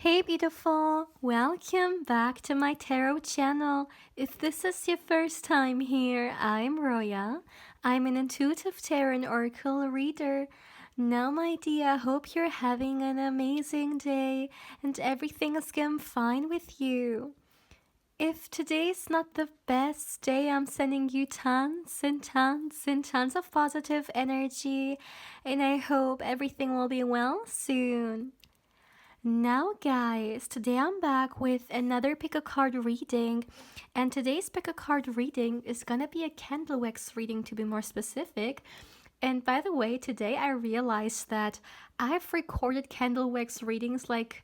Hey beautiful, welcome back to my tarot channel. If this is your first time here, I'm Roya. I'm an intuitive tarot and oracle reader. Now my dear, I hope you're having an amazing day and everything is going fine with you. If today's not the best day, I'm sending you tons and tons and tons of positive energy and I hope everything will be well soon. Now, guys, today I'm back with another pick a card reading, and today's pick a card reading is gonna be a candle wax reading to be more specific. And by the way, today I realized that I've recorded candle wax readings like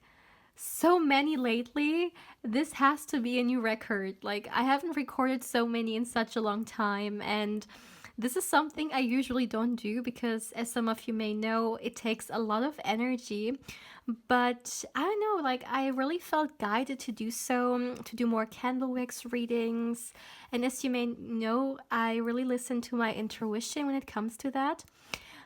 so many lately. This has to be a new record. Like, I haven't recorded so many in such a long time, and this is something I usually don't do because, as some of you may know, it takes a lot of energy. But I don't know, like, I really felt guided to do so, to do more candle wax readings. And as you may know, I really listen to my intuition when it comes to that.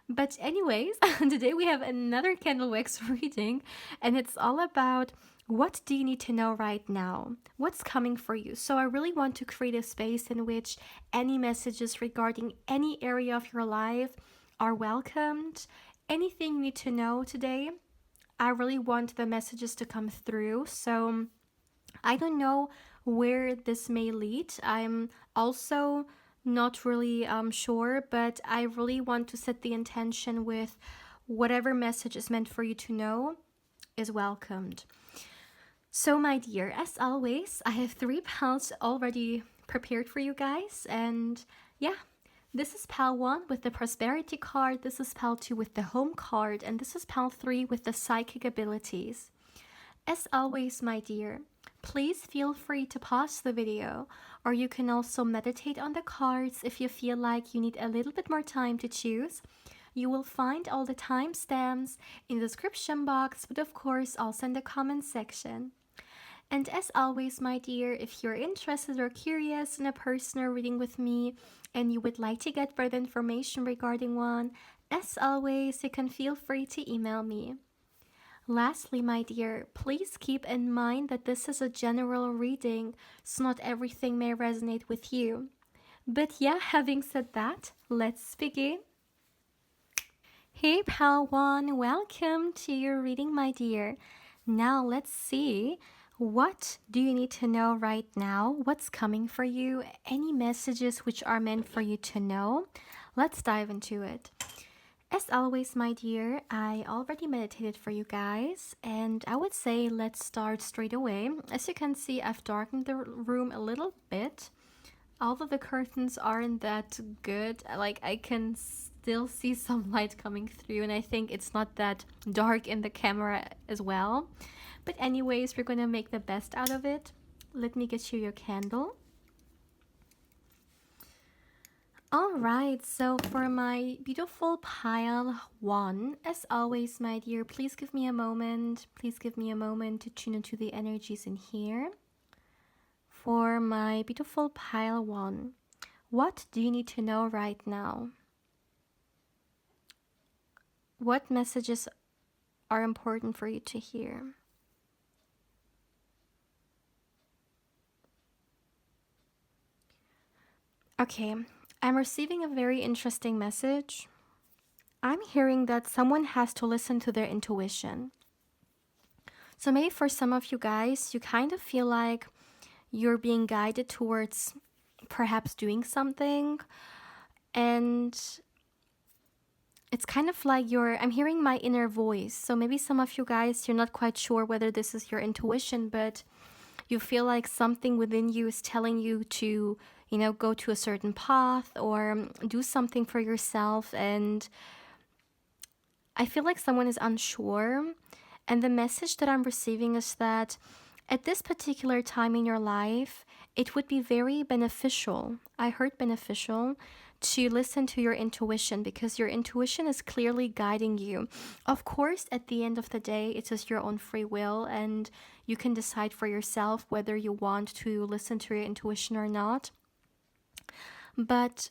But anyways, today we have another candle wax reading, and it's all about what do you need to know right now? What's coming for you? So I really want to create a space in which any messages regarding any area of your life are welcomed. Anything you need to know today, I really want the messages to come through. So I don't know where this may lead. I'm also not really sure, but I really want to set the intention with whatever message is meant for you to know is welcomed. So, my dear, as always, I have 3 pals already prepared for you guys, and yeah. This is pal 1 with the prosperity card, this is pal 2 with the home card, and this is pal 3 with the psychic abilities. As always, my dear, please feel free to pause the video, or you can also meditate on the cards if you feel like you need a little bit more time to choose. You will find all the timestamps in the description box, but of course also in the comment section. And as always, my dear, if you're interested or curious in a personal reading with me and you would like to get further information regarding one, as always, you can feel free to email me. Lastly, my dear, please keep in mind that this is a general reading, so not everything may resonate with you. But yeah, having said that, let's begin. Hey pal 1, welcome to your reading, my dear. Now let's see, what do you need to know right now? What's coming for you? Any messages which are meant for you to know? Let's dive into it. As always, my dear, I already meditated for you guys, and I would say let's start straight away. As you can see, I've darkened the room a little bit. Although the curtains aren't that good, like I can still see some light coming through, and I think it's not that dark in the camera as well. But anyways, we're gonna make the best out of it. Let me get you your candle. Alright, so for my beautiful pile 1, as always, my dear, please give me a moment. Please give me a moment to tune into the energies in here. For my beautiful pile 1, what do you need to know right now? What messages are important for you to hear? Okay, I'm receiving a very interesting message. I'm hearing that someone has to listen to their intuition. So maybe for some of you guys, you kind of feel like you're being guided towards perhaps doing something, and it's kind of like I'm hearing my inner voice. So maybe some of you guys, you're not quite sure whether this is your intuition, but you feel like something within you is telling you to, go to a certain path or do something for yourself. And I feel like someone is unsure. And the message that I'm receiving is that at this particular time in your life, it would be very beneficial. I heard beneficial to listen to your intuition, because your intuition is clearly guiding you. Of course, at the end of the day, it is your own free will, and you can decide for yourself whether you want to listen to your intuition or not. But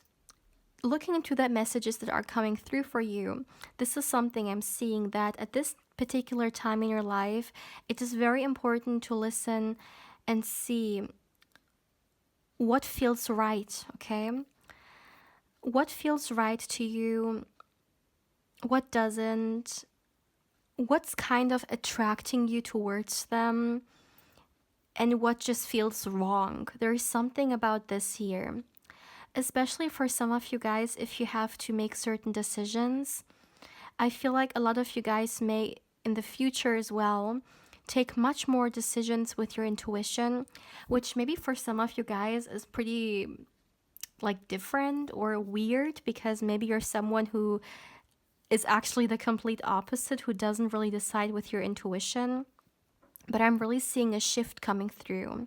looking into the messages that are coming through for you, this is something I'm seeing, that at this particular time in your life, it is very important to listen and see what feels right, okay? What feels right to you, what doesn't, what's kind of attracting you towards them, and what just feels wrong. There's something about this here, especially for some of you guys, if you have to make certain decisions. I feel like a lot of you guys may, in the future as well, take much more decisions with your intuition, which maybe for some of you guys is pretty like different or weird, because maybe you're someone who is actually the complete opposite, who doesn't really decide with your intuition. But I'm really seeing a shift coming through.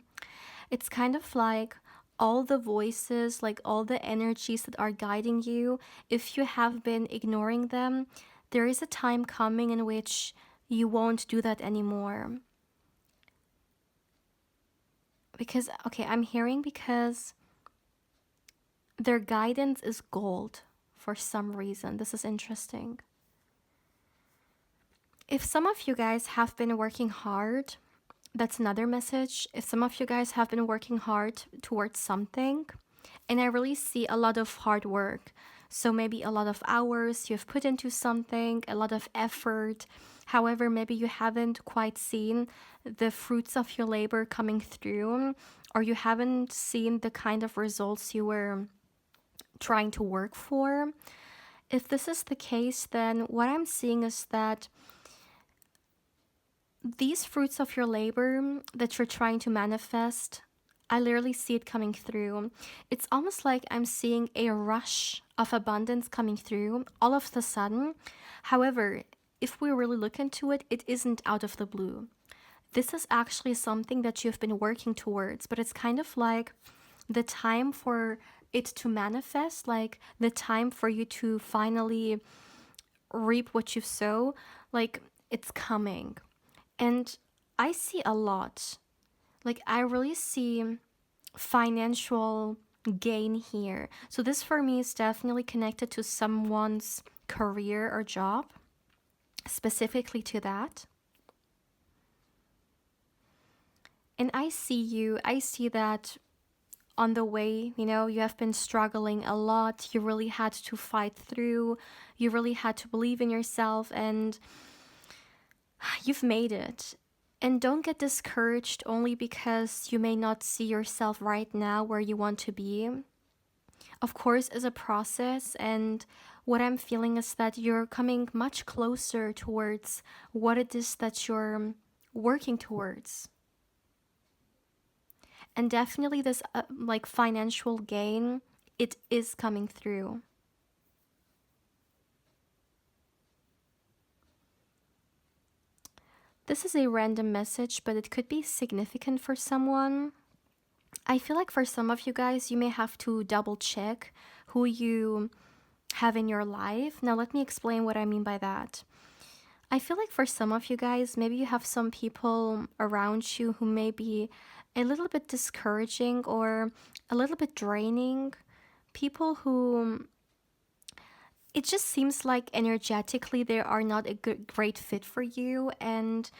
It's kind of like all the voices, like all the energies that are guiding you, if you have been ignoring them, there is a time coming in which you won't do that anymore. Because, okay, I'm hearing because their guidance is gold for some reason. This is interesting. If some of you guys have been working hard, that's another message. If some of you guys have been working hard towards something, and I really see a lot of hard work. So maybe a lot of hours you've put into something, a lot of effort. However, maybe you haven't quite seen the fruits of your labor coming through, or you haven't seen the kind of results you were trying to work for. If this is the case, then what I'm seeing is that these fruits of your labor that you're trying to manifest, I literally see it coming through. It's almost like I'm seeing a rush of abundance coming through all of a sudden. However, if we really look into it, it isn't out of the blue. This is actually something that you've been working towards, but it's kind of like the time for it to manifest, like the time for you to finally reap what you sow, like it's coming. And I see a lot. Like, I really see financial gain here. So, this for me is definitely connected to someone's career or job, specifically to that. And I see that on the way, you have been struggling a lot. You really had to fight through, you really had to believe in yourself, and you've made it. And don't get discouraged only because you may not see yourself right now where you want to be. Of course, it's a process, and what I'm feeling is that you're coming much closer towards what it is that you're working towards. And definitely, this like financial gain, it is coming through. This is a random message, but it could be significant for someone. I feel like for some of you guys, you may have to double check who you have in your life. Now, let me explain what I mean by that. I feel like for some of you guys, maybe you have some people around you who may be a little bit discouraging or a little bit draining. People who it just seems like energetically they are not a great fit for you, and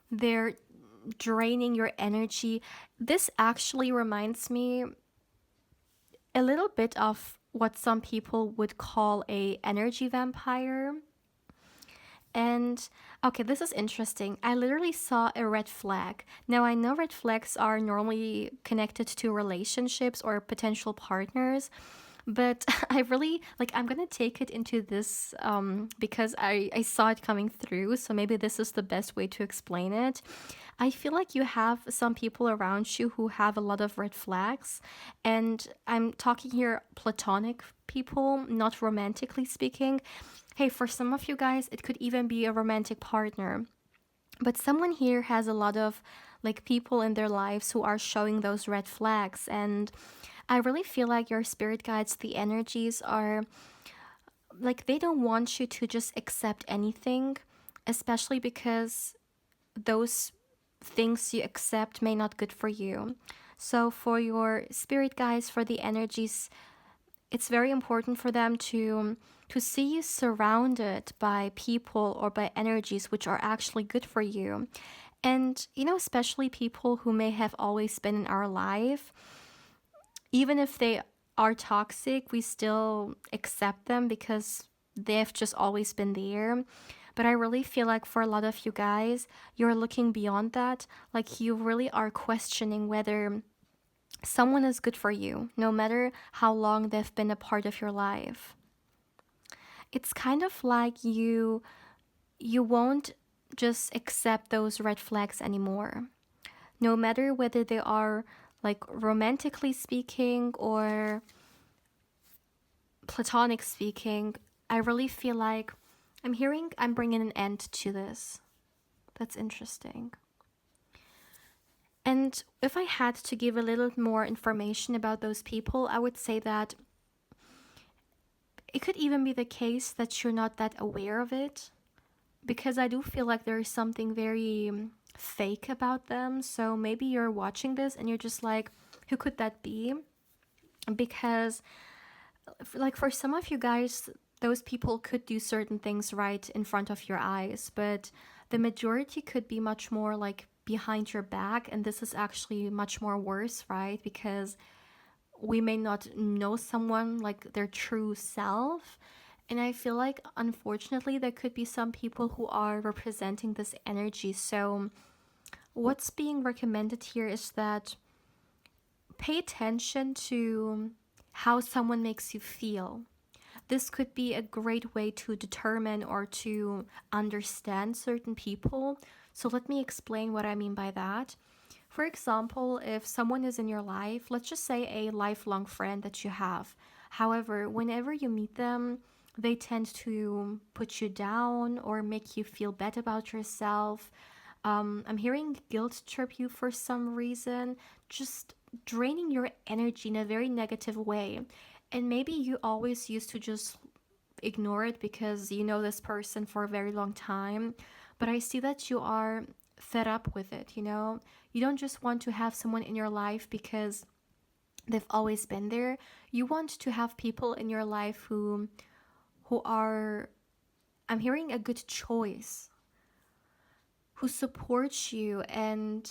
they're draining your energy. This actually reminds me a little bit of what some people would call a energy vampire. And okay, this is interesting. I literally saw a red flag. Now, I know red flags are normally connected to relationships or potential partners, but I really like, I'm gonna take it into this because I saw it coming through. So maybe this is the best way to explain it. I feel like you have some people around you who have a lot of red flags, and I'm talking here platonic people, not romantically speaking. Hey, for some of you guys, it could even be a romantic partner. But someone here has a lot of like people in their lives who are showing those red flags. And I really feel like your spirit guides, the energies are like they don't want you to just accept anything, especially because those things you accept may not good for you. So for your spirit guides, for the energies, it's very important for them to see you surrounded by people or by energies which are actually good for you. And especially people who may have always been in our life, even if they are toxic, we still accept them because they've just always been there. But I really feel like for a lot of you guys, you're looking beyond that. Like you really are questioning whether someone is good for you, no matter how long they've been a part of your life. It's kind of like you won't just accept those red flags anymore. No matter whether they are like romantically speaking or platonic speaking, I really feel like I'm bringing an end to this. That's interesting. And if I had to give a little more information about those people, I would say that it could even be the case that you're not that aware of it, because I do feel like there is something very fake about them. So maybe you're watching this and you're just like, who could that be? Because, like, for some of you guys, those people could do certain things right in front of your eyes, but the majority could be much more like behind your back. And this is actually much more worse, right? Because we may not know someone like their true self. And I feel like, unfortunately, there could be some people who are representing this energy. So, what's being recommended here is that pay attention to how someone makes you feel. This could be a great way to determine or to understand certain people. So, let me explain what I mean by that. For example, if someone is in your life, let's just say a lifelong friend that you have. However, whenever you meet them, they tend to put you down or make you feel bad about yourself. I'm hearing guilt trip you for some reason, just draining your energy in a very negative way. And maybe you always used to just ignore it because you know this person for a very long time. But I see that you are fed up with it, you know? You don't just want to have someone in your life because they've always been there. You want to have people in your life who are, I'm hearing, a good choice, who support you and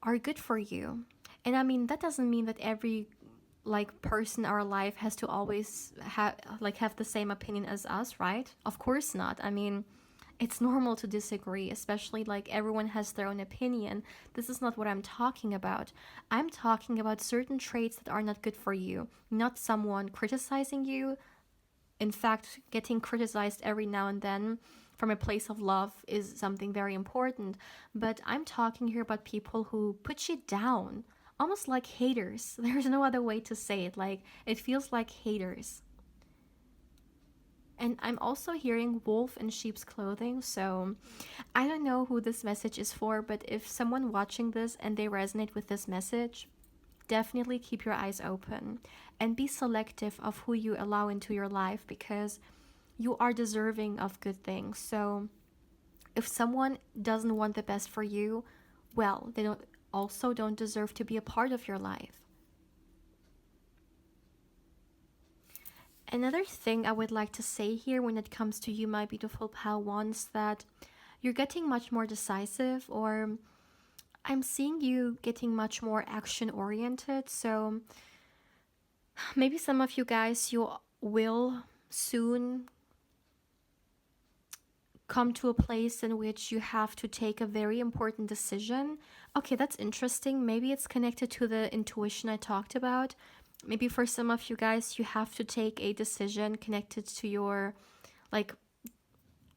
are good for you. And I mean, that doesn't mean that every like person in our life has to always have the same opinion as us, right? Of course not. I mean, it's normal to disagree, especially like everyone has their own opinion. This is not what I'm talking about. I'm talking about certain traits that are not good for you, not someone criticizing you. In fact, getting criticized every now and then from a place of love is something very important. But I'm talking here about people who put you down, almost like haters. There's no other way to say it. Like, it feels like haters. And I'm also hearing wolf in sheep's clothing. So I don't know who this message is for, but if someone watching this and they resonate with this message, definitely keep your eyes open and be selective of who you allow into your life, because you are deserving of good things. So if someone doesn't want the best for you, well, they don't deserve to be a part of your life. Another thing I would like to say here when it comes to you, my beautiful pal ones, that you're getting much more decisive, or I'm seeing you getting much more action oriented. So maybe some of you guys, you will soon come to a place in which you have to take a very important decision. Okay, that's interesting. Maybe it's connected to the intuition I talked about. Maybe for some of you guys, you have to take a decision connected to your, like,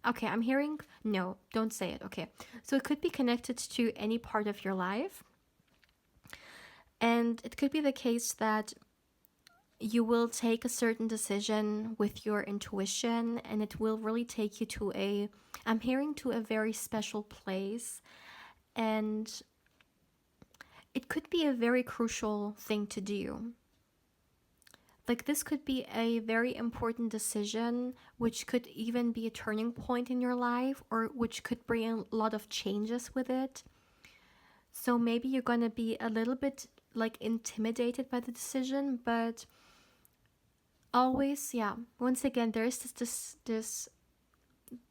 okay, I'm hearing, no, don't say it. Okay, so it could be connected to any part of your life. And it could be the case that you will take a certain decision with your intuition, and it will really take you to I'm hearing, to a very special place. And it could be a very crucial thing to do. Like, this could be a very important decision, which could even be a turning point in your life, or which could bring a lot of changes with it. So maybe you're going to be a little bit like intimidated by the decision, but Always, yeah. Once again, there is this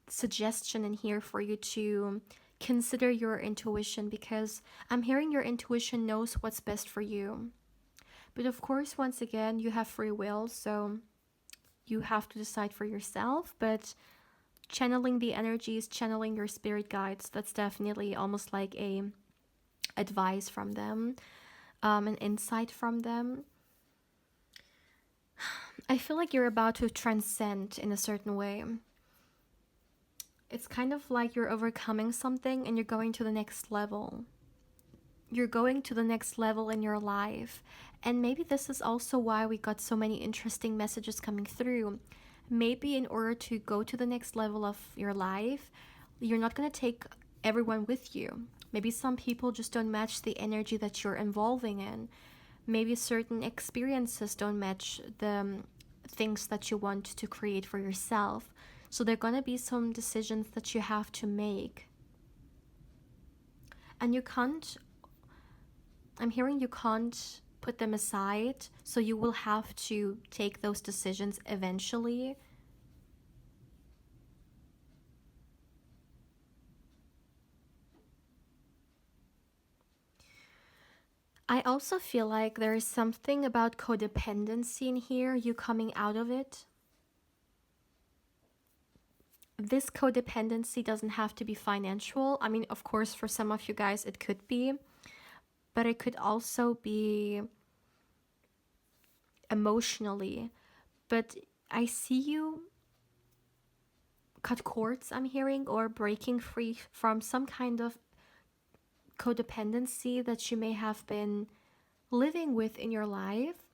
suggestion in here for you to consider your intuition, because I'm hearing your intuition knows what's best for you. But of course, once again, you have free will, so you have to decide for yourself. But channeling the energies, channeling your spirit guides, that's definitely almost like a advice from them, an insight from them. I feel like you're about to transcend in a certain way. It's kind of like you're overcoming something and you're going to the next level. You're going to the next level in your life. And maybe this is also why we got so many interesting messages coming through. Maybe in order to go to the next level of your life, you're not going to take everyone with you. Maybe some people just don't match the energy that you're involving in. Maybe certain experiences don't match the things that you want to create for yourself. So there are going to be some decisions that you have to make. And you can't, I'm hearing you can't put them aside. So you will have to take those decisions eventually. I also feel like there is something about codependency in here, you coming out of it. This codependency doesn't have to be financial. I mean, of course, for some of you guys, it could be, but it could also be emotionally. But I see you cut cords, I'm hearing, or breaking free from some kind of codependency that you may have been living with in your life.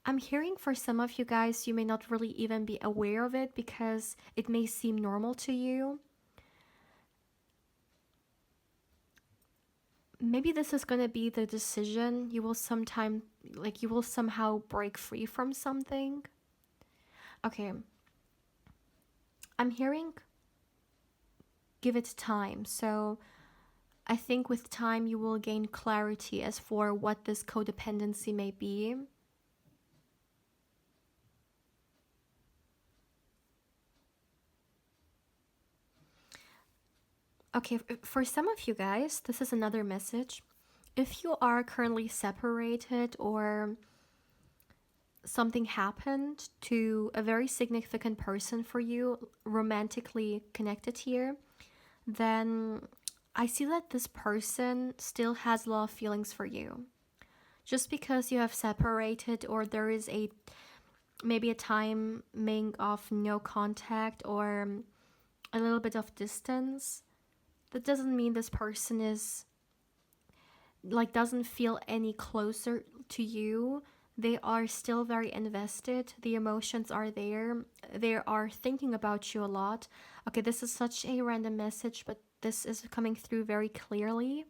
I'm hearing for some of you guys, you may not really even be aware of it because it may seem normal to you. Maybe this is going to be the decision you will sometime, like you will somehow break free from something. Okay. I'm hearing give it time. So I think with time you will gain clarity as for what this codependency may be. Okay, for some of you guys, this is another message. If you are currently separated or something happened to a very significant person for you, romantically connected here, then I see that this person still has a lot of feelings for you. Just because you have separated or there is a maybe a timing of no contact or a little bit of distance, that doesn't mean this person is like doesn't feel any closer to you. They are still very invested. The emotions are there. They are thinking about you a lot. Okay, this is such a random message, but this is coming through very clearly.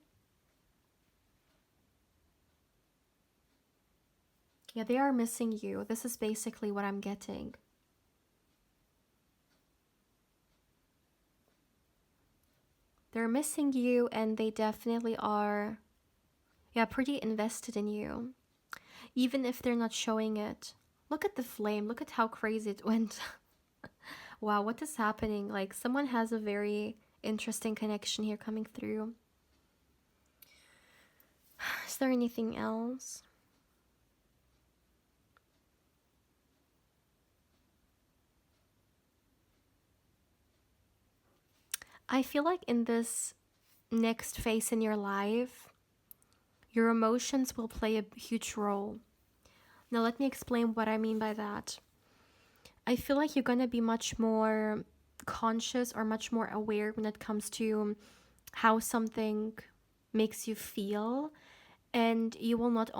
Yeah, they are missing you. This is basically what I'm getting. They're missing you and they definitely are, yeah, pretty invested in you. Even if they're not showing it. Look at the flame. Look at how crazy it went. Wow, what is happening? Like, someone has a very interesting connection here coming through. Is there anything else? I feel like in this next phase in your life, your emotions will play a huge role. Now, let me explain what I mean by that. I feel like you're going to be much more conscious or much more aware when it comes to how something makes you feel, and you will not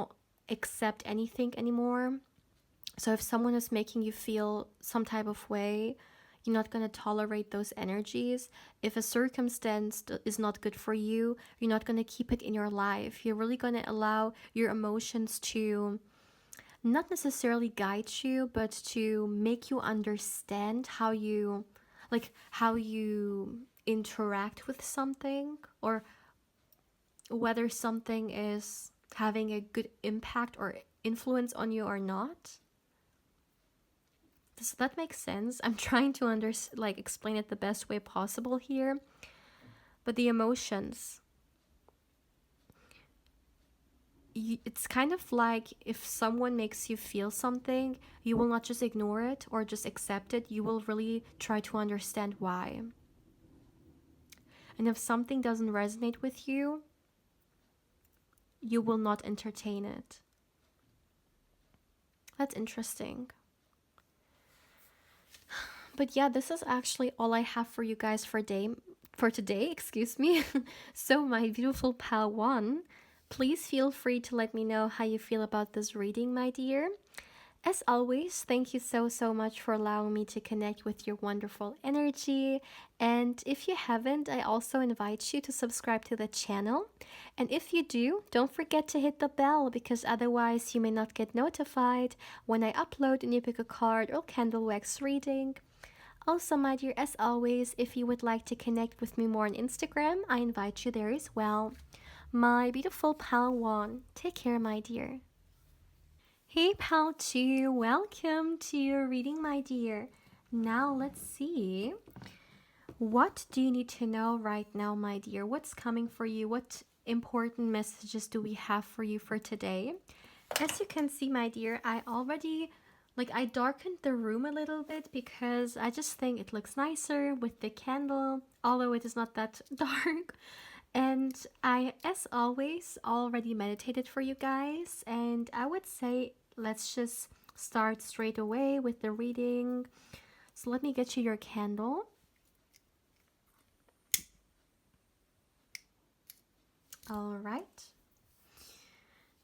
accept anything anymore. So if someone is making you feel some type of way, you're not going to tolerate those energies. If a circumstance is not good for you, you're not going to keep it in your life. You're really going to allow your emotions to not necessarily guide you, but to make you understand how you interact with something, or whether something is having a good impact or influence on you or not. Does that make sense? I'm trying to explain it the best way possible here. But the emotions, it's kind of like if someone makes you feel something, you will not just ignore it or just accept it. You will really try to understand why. And if something doesn't resonate with you, you will not entertain it. That's interesting. But yeah, this is actually all I have for you guys for today, excuse me. So my beautiful pal one, please feel free to let me know how you feel about this reading, my dear. As always, thank you so much for allowing me to connect with your wonderful energy. And if you haven't, I also invite you to subscribe to the channel. And if you do, don't forget to hit the bell because otherwise you may not get notified when I upload a new pick a card or candle wax reading. Also, my dear, as always, if you would like to connect with me more on Instagram, I invite you there as well. My beautiful pal one, take care, my dear. Hey, pal two, welcome to your reading, my dear. Now, let's see. What do you need to know right now, my dear? What's coming for you? What important messages do we have for you for today? As you can see, my dear, I darkened the room a little bit because I just think it looks nicer with the candle, although it is not that dark. And I, as always, already meditated for you guys. And I would say let's just start straight away with the reading. So let me get you your candle. All right.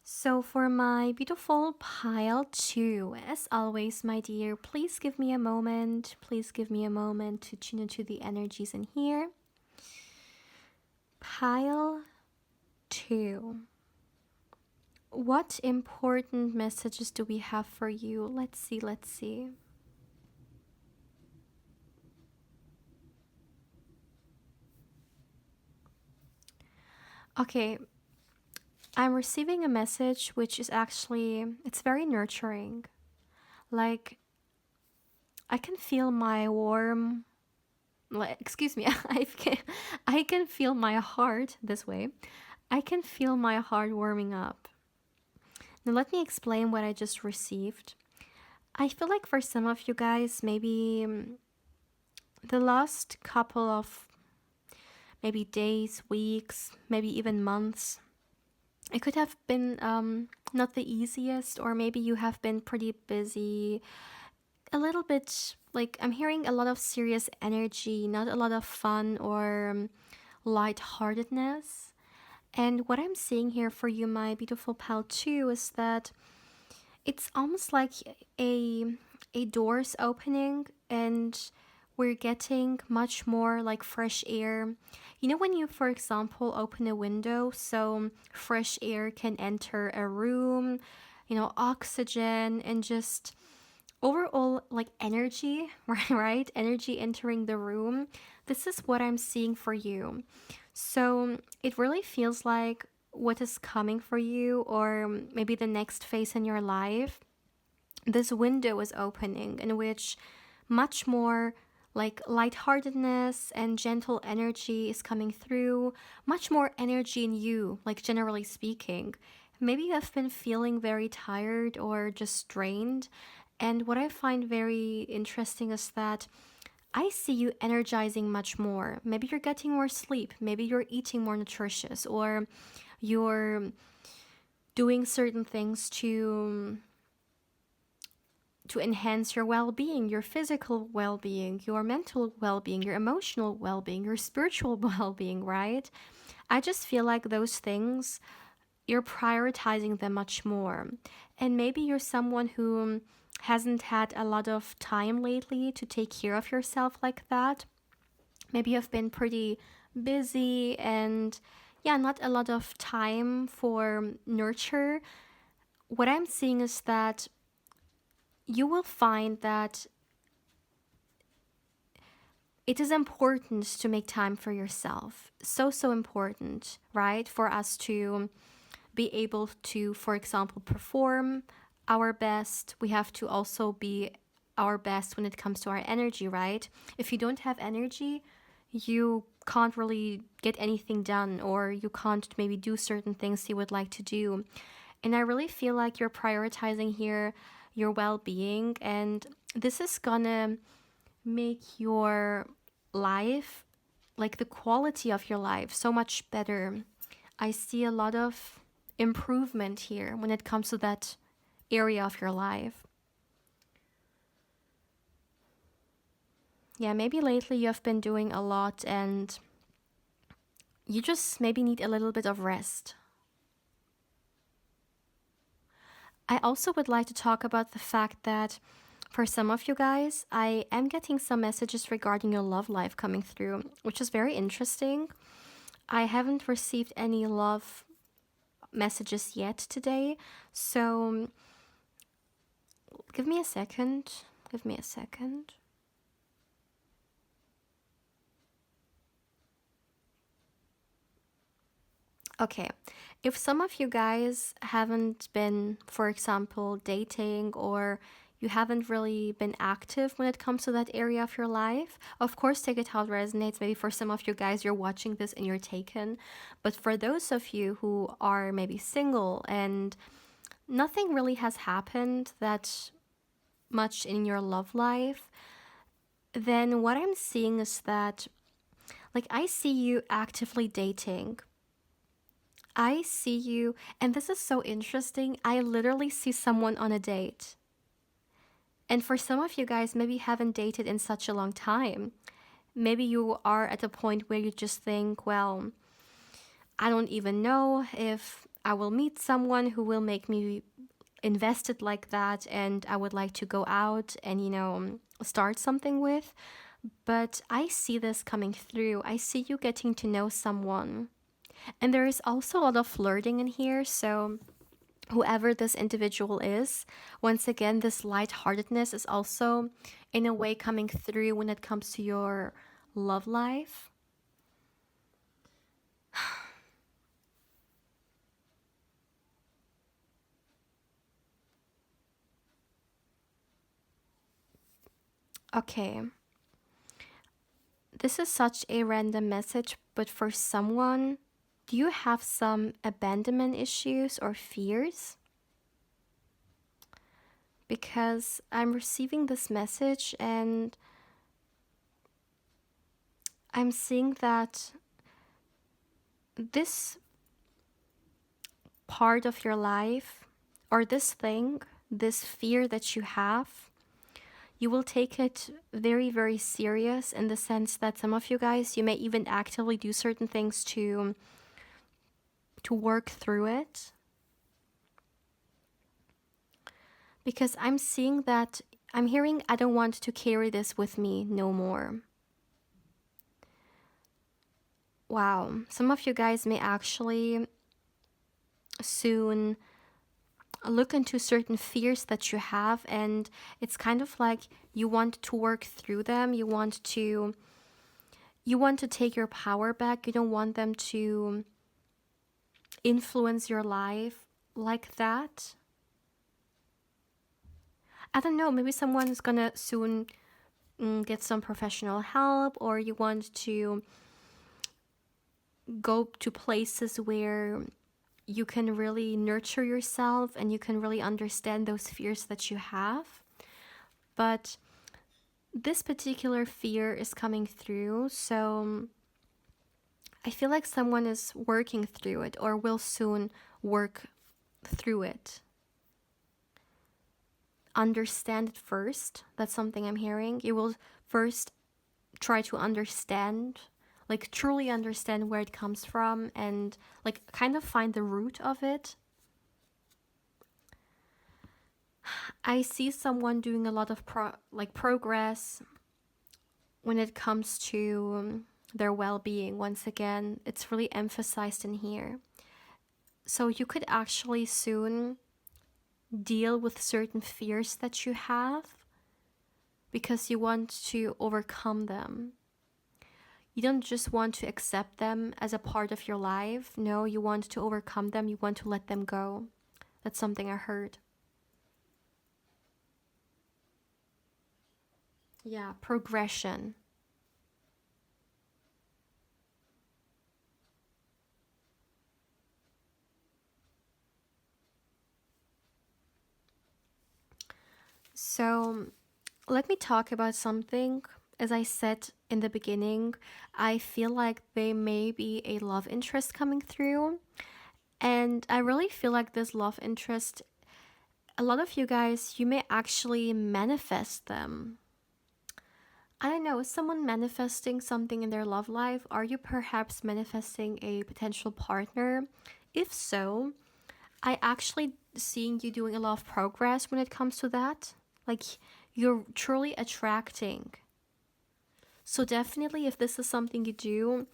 So for my beautiful pile two, as always, my dear, please give me a moment. Please give me a moment to tune into the energies in here. Pile two. What important messages do we have for you? Let's see. Okay, I'm receiving a message which is actually, it's very nurturing. Like, I can feel my warm, excuse me, I can feel my heart this way. I can feel my heart warming up. Now, let me explain what I just received. I feel like for some of you guys, maybe the last couple of maybe days, weeks, maybe even months, it could have been not the easiest, or maybe you have been pretty busy. A little bit, like, I'm hearing a lot of serious energy, not a lot of fun or lightheartedness. And what I'm seeing here for you, my beautiful pal, too, is that it's almost like a a door's opening and we're getting much more like fresh air. You know, when you, for example, open a window so fresh air can enter a room, oxygen and just overall like energy, right? Energy entering the room. This is what I'm seeing for you. So it really feels like what is coming for you, or maybe the next phase in your life, this window is opening in which much more like lightheartedness and gentle energy is coming through, much more energy in you, like generally speaking. Maybe you have been feeling very tired or just drained. And what I find very interesting is that I see you energizing much more. Maybe you're getting more sleep, maybe you're eating more nutritious, or you're doing certain things to enhance your well-being, your physical well-being, your mental well-being, your emotional well-being, your spiritual well-being, right? I just feel like those things, you're prioritizing them much more. And maybe you're someone who hasn't had a lot of time lately to take care of yourself like that. Maybe you've been pretty busy and yeah, not a lot of time for nurture. What I'm seeing is that you will find that it is important to make time for yourself. So important, right? For us to be able to, for example, perform our best. We have to also be our best when it comes to our energy, right? If you don't have energy, you can't really get anything done, or you can't maybe do certain things you would like to do. And I really feel like you're prioritizing here your well being, and this is gonna make your life, like the quality of your life, so much better. I see a lot of improvement here when it comes to that area of your life. Yeah, maybe lately you have been doing a lot and you just maybe need a little bit of rest. I also would like to talk about the fact that for some of you guys, I am getting some messages regarding your love life coming through, which is very interesting. I haven't received any love messages yet today, so give me a second. Give me a second. Okay, if some of you guys haven't been, for example, dating, or you haven't really been active when it comes to that area of your life, of course, take it how it resonates. Maybe for some of you guys, you're watching this and you're taken. But for those of you who are maybe single and nothing really has happened that much in your love life, then what I'm seeing is that, like, I see you actively dating. I see you, and this is so interesting. I literally see someone on a date. And for some of you guys, maybe haven't dated in such a long time. Maybe you are at a point where you just think, well, I don't even know if I will meet someone who will make me invested like that, and I would like to go out and, start something with. But I see this coming through. I see you getting to know someone. And there is also a lot of flirting in here. So, whoever this individual is, once again, this lightheartedness is also, in a way, coming through when it comes to your love life. Okay. This is such a random message, but for someone, do you have some abandonment issues or fears? Because I'm receiving this message and I'm seeing that this part of your life, or this thing, this fear that you have, you will take it very, very serious, in the sense that some of you guys, you may even actively do certain things to work through it. Because I'm seeing that, I'm hearing, I don't want to carry this with me no more. Wow, some of you guys may actually soon look into certain fears that you have, and it's kind of like you want to work through them. You want to take your power back. You don't want them to influence your life like that. I don't know, maybe someone's gonna soon get some professional help, or you want to go to places where you can really nurture yourself and you can really understand those fears that you have. But this particular fear is coming through, so I feel like someone is working through it, or will soon work through it. Understand it first. That's something I'm hearing. You will first try to understand, like truly understand where it comes from, and like kind of find the root of it. I see someone doing a lot of progress when it comes to their well-being. Once again, it's really emphasized in here. So you could actually soon deal with certain fears that you have, because you want to overcome them. You don't just want to accept them as a part of your life. No, you want to overcome them. You want to let them go. That's something I heard. Yeah, progression. So let me talk about something. As I said in the beginning, I feel like there may be a love interest coming through. And I really feel like this love interest, a lot of you guys, you may actually manifest them. I don't know, is someone manifesting something in their love life? Are you perhaps manifesting a potential partner? If so, I actually seeing you doing a lot of progress when it comes to that. Like you're truly attracting. So definitely if this is something you do,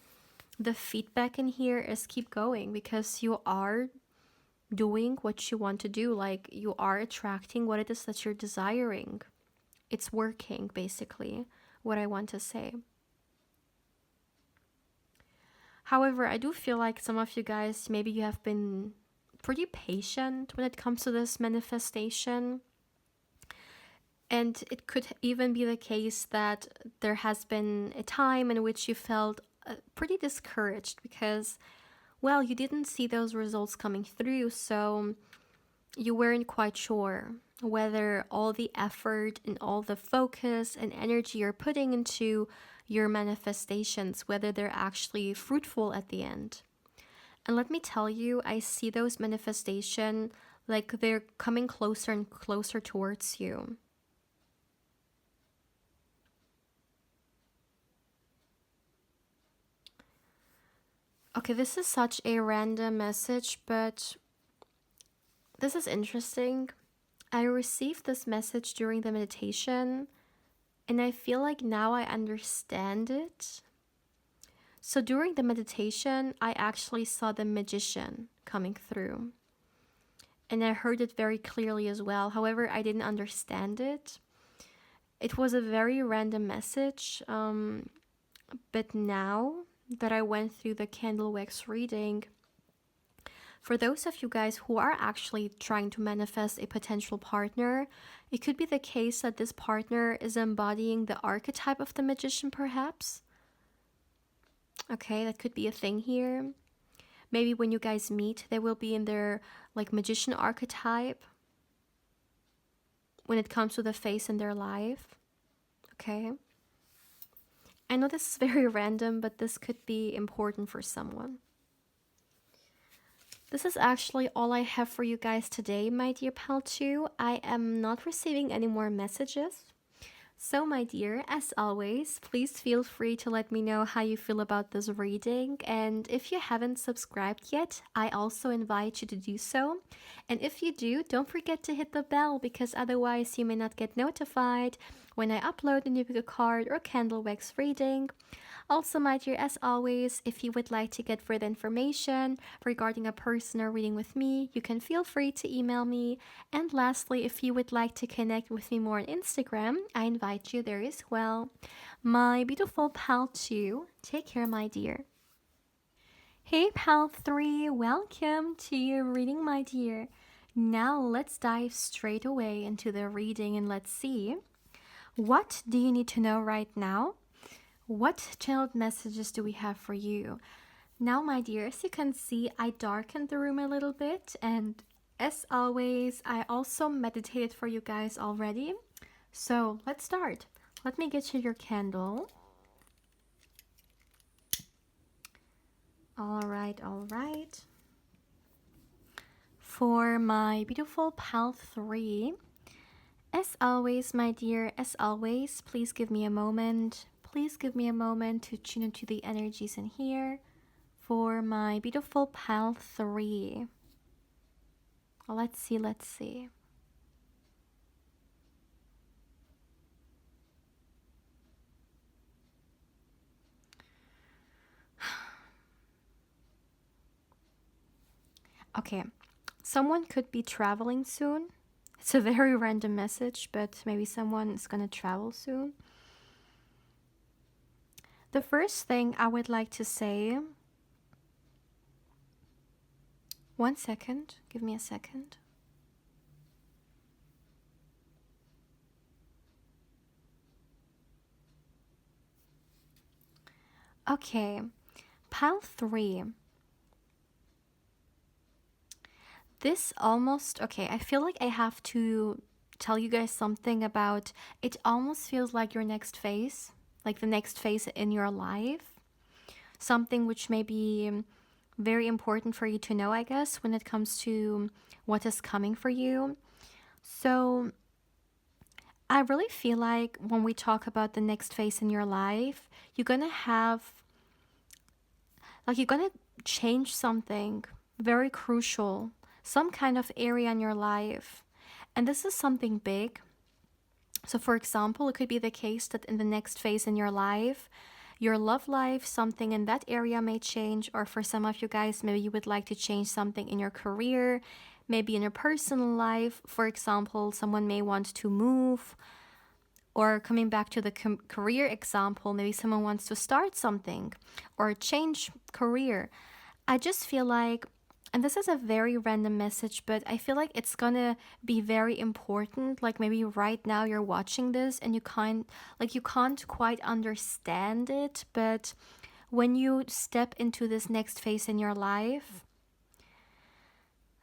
the feedback in here is keep going because you are doing what you want to do. Like you are attracting what it is that you're desiring. It's working basically, what I want to say. However, I do feel like some of you guys, maybe you have been pretty patient when it comes to this manifestation. And it could even be the case that there has been a time in which you felt pretty discouraged because, well, you didn't see those results coming through. So you weren't quite sure whether all the effort and all the focus and energy you're putting into your manifestations, whether they're actually fruitful at the end. And let me tell you, I see those manifestations like they're coming closer and closer towards you. Okay, this is such a random message, but this is interesting. I received this message during the meditation, and I feel like now I understand it. So during the meditation, I actually saw the magician coming through, and I heard it very clearly as well. However, I didn't understand it. It was a very random message, but now that I went through the candle wax reading, for those of you guys who are actually trying to manifest a potential partner, it could be the case that this partner is embodying the archetype of the magician, perhaps. Okay, that could be a thing here. Maybe when you guys meet, they will be in their like magician archetype when it comes to the face in their life. Okay. I know this is very random, but this could be important for someone. This is actually all I have for you guys today, my dear pal 2. I am not receiving any more messages. So, my dear, as always, please feel free to let me know how you feel about this reading. And if you haven't subscribed yet, I also invite you to do so. And if you do, don't forget to hit the bell because otherwise you may not get notified when I upload a new pick a card or candle wax reading. Also, my dear, as always, if you would like to get further information regarding a personal reading with me, you can feel free to email me. And lastly, if you would like to connect with me more on Instagram, I invite you there as well. My beautiful pal 2, take care, my dear. Hey, pal 3, welcome to your reading, my dear. Now let's dive straight away into the reading and let's see. What do you need to know right now? What channeled messages do we have for you? Now, my dear, as you can see, I darkened the room a little bit, and as always, I also meditated for you guys already. So let's start. Let me get you your candle. All right, all right. For my beautiful pal 3, as always, my dear, as always, please give me a moment. Please give me a moment to tune into the energies in here. For my beautiful pal 3. Let's see, let's see. Okay, someone could be traveling soon. It's a very random message, but maybe someone is gonna travel soon. The first thing I would like to say, one second, give me a second. Okay, pile three. This almost, okay, I feel like I have to tell you guys something about it. Almost feels like your next phase, like the next phase in your life. Something which may be very important for you to know, I guess, when it comes to what is coming for you. So, I really feel like when we talk about the next phase in your life, you're gonna have, like, you're gonna change something very crucial, some kind of area in your life. And this is something big. So, for example, it could be the case that in the next phase in your love life, something in that area may change. Or for some of you guys, maybe you would like to change something in your career, maybe in your personal life. For example, someone may want to move. Or coming back to the career example, maybe someone wants to start something or change career. I just feel like, and this is a very random message, but I feel like it's gonna be very important. Like maybe right now you're watching this and you can't quite understand it, but when you step into this next phase in your life,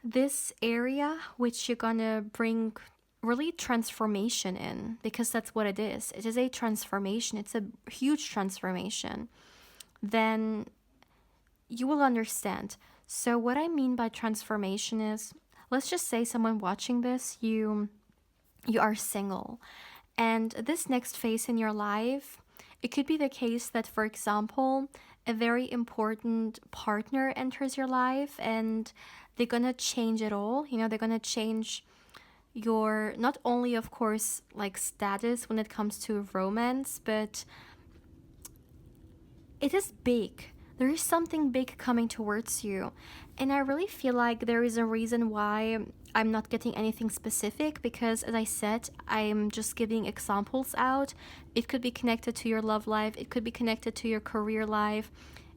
this area which you're gonna bring really transformation in, because that's what it is. It is a transformation. It's a huge transformation. Then you will understand. So what I mean by transformation is, let's just say someone watching this, you are single, and this next phase in your life, it could be the case that, for example, a very important partner enters your life and they're gonna change it all. They're gonna change your, not only of course like status when it comes to romance, but it is big. There is something big coming towards you. And I really feel like there is a reason why I'm not getting anything specific, because as I said, I'm just giving examples out. It could be connected to your love life, it could be connected to your career life,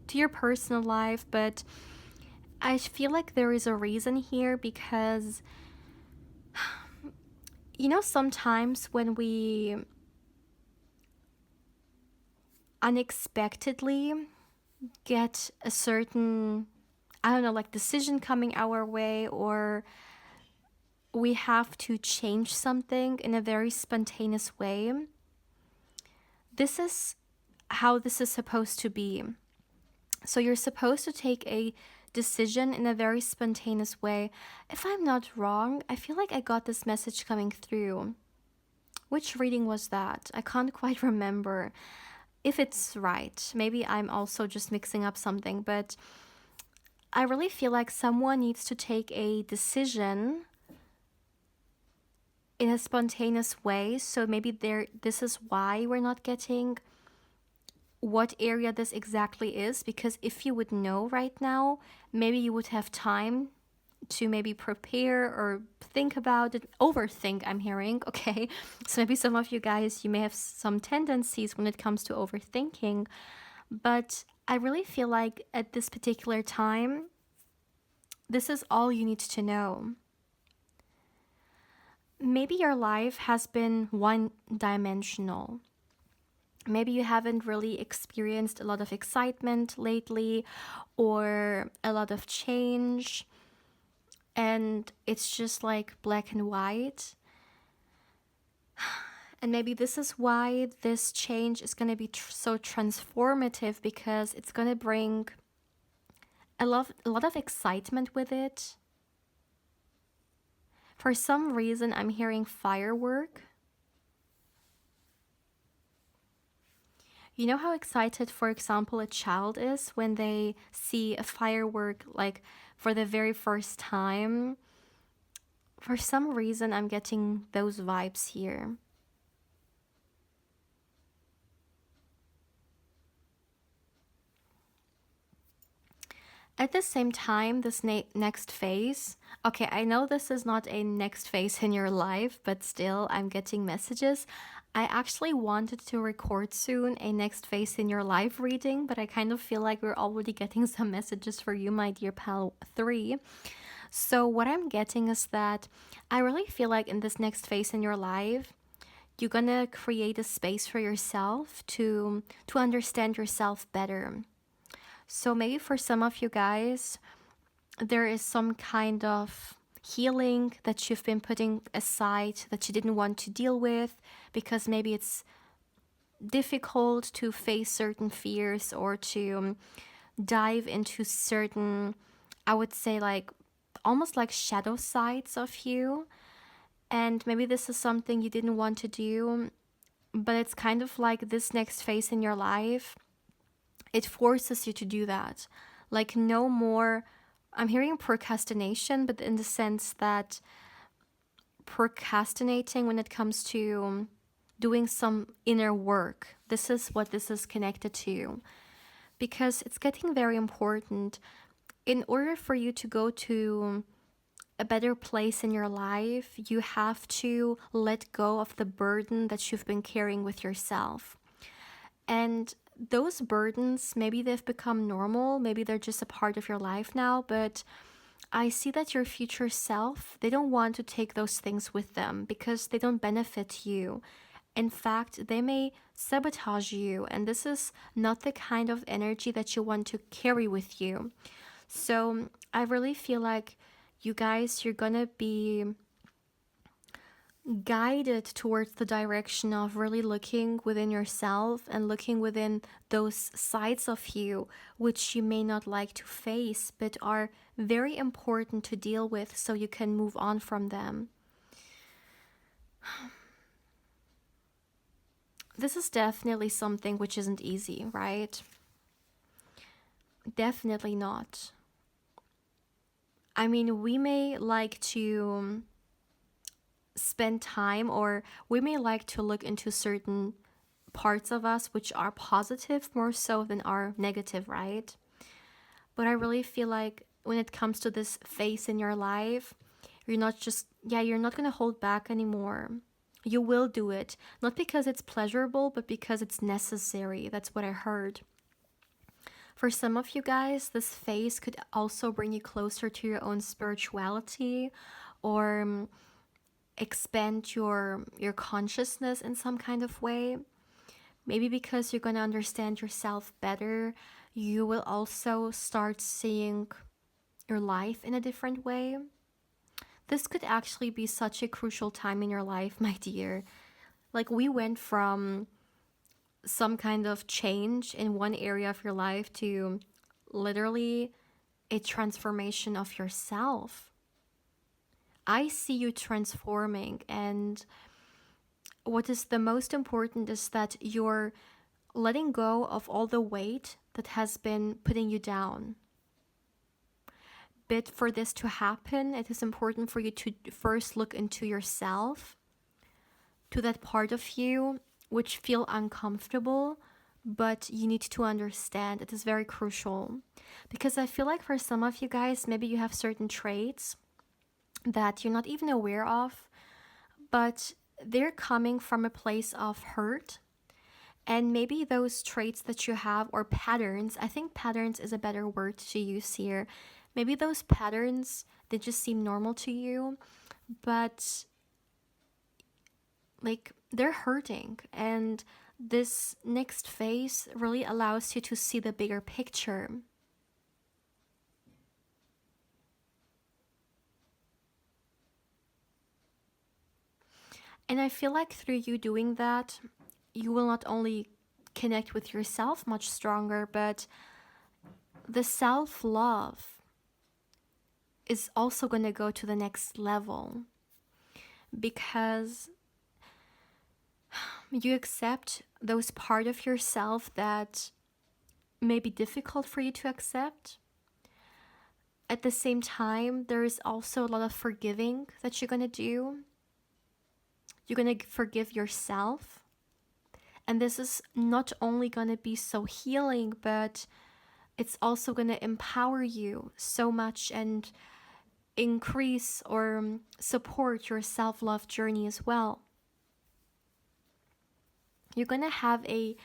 to your personal life, but I feel like there is a reason here because sometimes when we unexpectedly get a certain, I don't know, like decision coming our way, or we have to change something in a very spontaneous way. This is how this is supposed to be. So you're supposed to take a decision in a very spontaneous way. If I'm not wrong, I feel like I got this message coming through. Which reading was that? I can't quite remember if it's right. Maybe I'm also just mixing up something, but I really feel like someone needs to take a decision in a spontaneous way. So maybe this is why we're not getting what area this exactly is, because if you would know right now, maybe you would have time to maybe prepare or think about it, overthink, I'm hearing, okay? So maybe some of you guys, you may have some tendencies when it comes to overthinking, but I really feel like at this particular time, this is all you need to know. Maybe your life has been one-dimensional. Maybe you haven't really experienced a lot of excitement lately or a lot of change, and it's just like black and white. And maybe this is why this change is going to be so transformative, because it's going to bring a lot of excitement with it. For some reason, I'm hearing firework. You know how excited, for example, a child is when they see a firework like for the very first time? For some reason, I'm getting those vibes here. At the same time, this next phase, okay, I know this is not a next phase in your life, but still, I'm getting messages. I actually wanted to record soon a next phase in your life reading, but I kind of feel like we're already getting some messages for you, my dear pal 3. So, what I'm getting is that I really feel like in this next phase in your life, you're gonna create a space for yourself to understand yourself better. So maybe for some of you guys, there is some kind of healing that you've been putting aside that you didn't want to deal with because maybe it's difficult to face certain fears or to dive into certain, I would say, like almost like shadow sides of you. And maybe this is something you didn't want to do, but it's kind of like this next phase in your life, it forces you to do that. Like, no more, I'm hearing procrastination, but in the sense that procrastinating when it comes to doing some inner work. This is what this is connected to. Because it's getting very important. In order for you to go to a better place in your life, you have to let go of the burden that you've been carrying with yourself. And those burdens, maybe they've become normal, maybe they're just a part of your life now, but I see that your future self, they don't want to take those things with them because they don't benefit you. In fact, they may sabotage you, and this is not the kind of energy that you want to carry with you. So I really feel like you guys, you're gonna be guided towards the direction of really looking within yourself and looking within those sides of you which you may not like to face but are very important to deal with so you can move on from them. This is definitely something which isn't easy, right? Definitely not. I mean, we may like to spend time, or we may like to look into certain parts of us which are positive more so than are negative, right? But I really feel like when it comes to this phase in your life, you're not just, yeah, you're not going to hold back anymore. You will do it, not because it's pleasurable, but because it's necessary. That's what I heard. For some of you guys, this phase could also bring you closer to your own spirituality, or expand your consciousness in some kind of way. Maybe because you're going to understand yourself better, you will also start seeing your life in a different way. This could actually be such a crucial time in your life, my dear. Like, we went from some kind of change in one area of your life to literally a transformation of yourself. I see you transforming, and what is the most important is that you're letting go of all the weight that has been putting you down. But for this to happen, it is important for you to first look into yourself, to that part of you which feel uncomfortable, but you need to understand. It is very crucial. Because I feel like for some of you guys, maybe you have certain traits that you're not even aware of, but they're coming from a place of hurt. And maybe those traits that you have, or patterns, I think patterns is a better word to use here. Maybe those patterns, they just seem normal to you, but like they're hurting. And this next phase really allows you to see the bigger picture. And I feel like through you doing that, you will not only connect with yourself much stronger, but the self-love is also going to go to the next level, because you accept those part of yourself that may be difficult for you to accept. At the same time, there is also a lot of forgiving that you're going to do. You're going to forgive yourself. And this is not only going to be so healing, but it's also going to empower you so much and increase or support your self-love journey as well. You're going to have a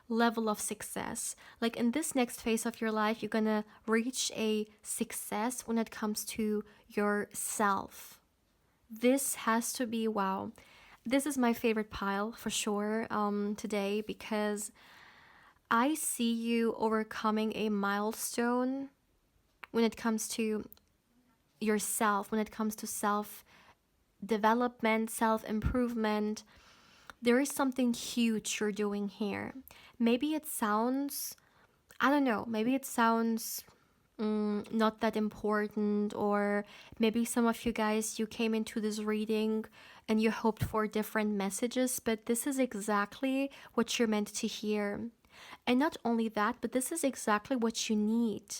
level of success. Like in this next phase of your life, you're going to reach a success when it comes to yourself. This has to be wow. This is my favorite pile for sure today because I see you overcoming a milestone when it comes to yourself, when it comes to self development, self improvement. There is something huge you're doing here. Maybe it sounds, I don't know, maybe it sounds not that important, or maybe some of you guys, you came into this reading and you hoped for different messages, but this is exactly what you're meant to hear. And not only that, but this is exactly what you need.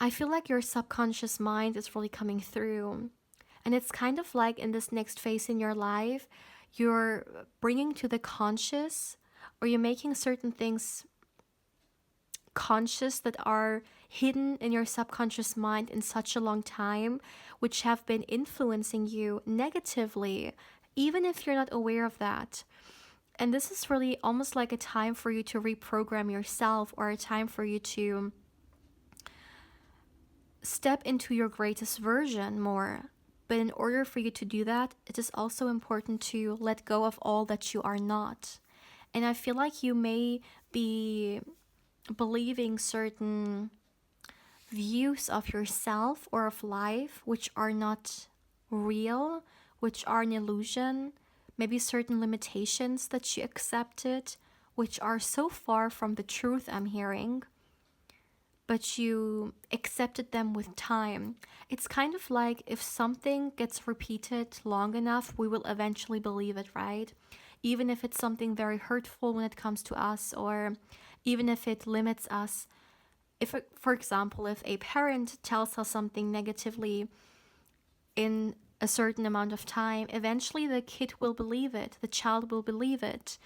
I feel like your subconscious mind is really coming through. And it's kind of like in this next phase in your life, you're bringing to the conscious, or you're making certain things conscious that are hidden in your subconscious mind in such a long time, which have been influencing you negatively, even if you're not aware of that. And this is really almost like a time for you to reprogram yourself, or a time for you to step into your greatest version more. But in order for you to do that, it is also important to let go of all that you are not. And I feel like you may be believing certain views of yourself or of life which are not real, which are an illusion, maybe certain limitations that you accepted, which are so far from the truth I'm hearing, but you accepted them with time. It's kind of like if something gets repeated long enough, we will eventually believe it, right? Even if it's something very hurtful when it comes to us, or even if it limits us. If, for example, if a parent tells us something negatively in a certain amount of time, eventually the kid will believe it, the child will believe it.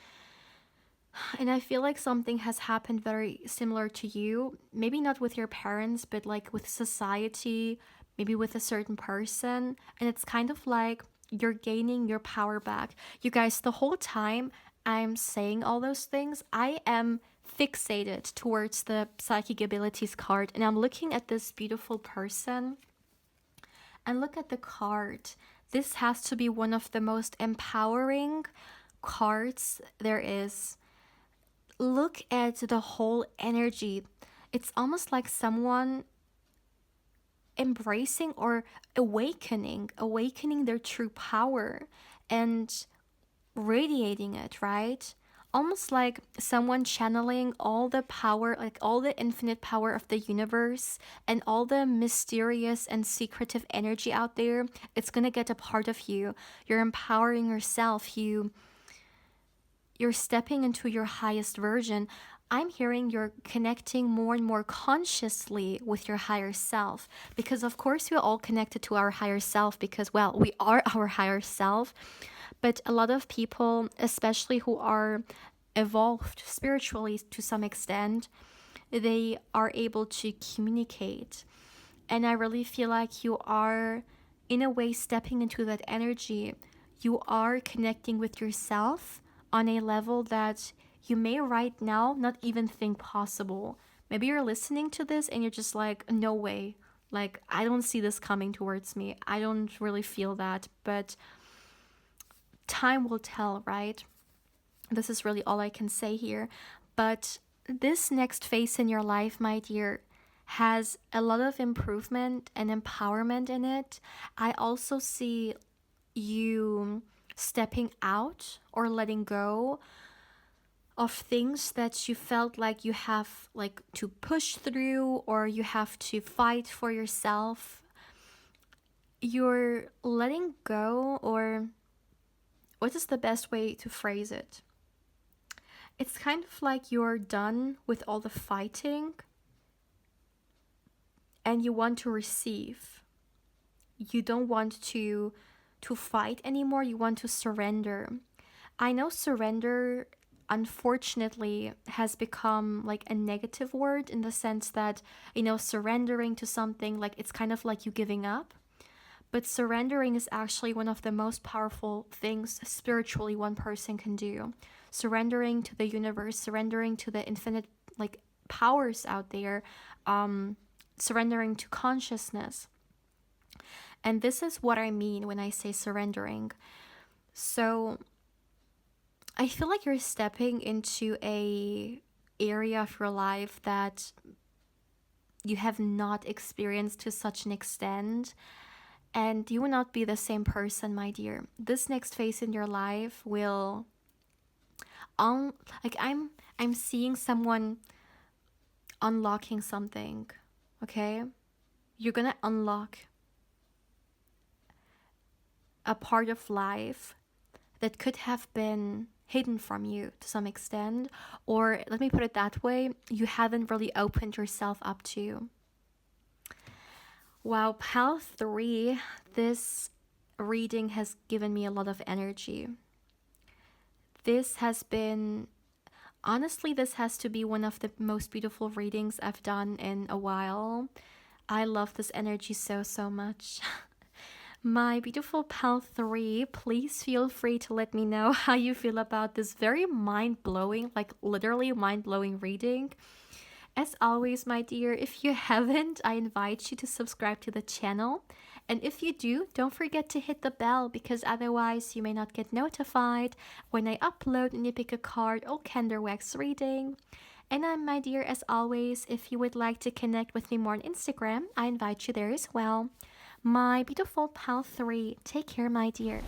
And I feel like something has happened very similar to you. Maybe not with your parents, but like with society, maybe with a certain person. And it's kind of like you're gaining your power back. You guys, the whole time I'm saying all those things, I am fixated towards the psychic abilities card. And I'm looking at this beautiful person. And look at the card. This has to be one of the most empowering cards there is. Look at the whole energy. It's almost like someone embracing or awakening their true power and radiating it, right? Almost like someone channeling all the power, like all the infinite power of the universe and all the mysterious and secretive energy out there. It's gonna get a part of you. You're empowering yourself. You're stepping into your highest version. I'm hearing you're connecting more and more consciously with your higher self, because of course we're all connected to our higher self, because, well, we are our higher self. But a lot of people, especially who are evolved spiritually to some extent, they are able to communicate. And I really feel like you are, in a way, stepping into that energy. You are connecting with yourself on a level that you may right now not even think possible. Maybe you're listening to this and you're just like, no way. Like, I don't see this coming towards me. I don't really feel that. But time will tell, right? This is really all I can say here. But this next phase in your life, my dear, has a lot of improvement and empowerment in it. I also see you stepping out or letting go of things that you felt like you have like to push through, or you have to fight for yourself. You're letting go, or what is the best way to phrase it? It's kind of like you're done with all the fighting and you want to receive. You don't want to fight anymore. You want to surrender. I know surrender, unfortunately, has become like a negative word, in the sense that, surrendering to something, like it's kind of like you giving up. But surrendering is actually one of the most powerful things spiritually one person can do. Surrendering to the universe, surrendering to the infinite like powers out there, surrendering to consciousness. And this is what I mean when I say surrendering. So I feel like you're stepping into a area of your life that you have not experienced to such an extent, and you will not be the same person, my dear. This next phase in your life will un- like I'm seeing someone unlocking something. Okay, you're gonna unlock a part of life that could have been hidden from you to some extent, or let me put it that way, you haven't really opened yourself up to. Wow, pal 3, this reading has given me a lot of energy. This has been, honestly, this has to be one of the most beautiful readings I've done in a while. I love this energy so, so much. My beautiful pal 3, please feel free to let me know how you feel about this very mind blowing, like literally mind blowing reading. As always, my dear, if you haven't, I invite you to subscribe to the channel. And if you do, don't forget to hit the bell, because otherwise you may not get notified when I upload and you pick a card or candle wax reading. And my dear, as always, if you would like to connect with me more on Instagram, I invite you there as well. My beautiful pal 3, take care, my dear.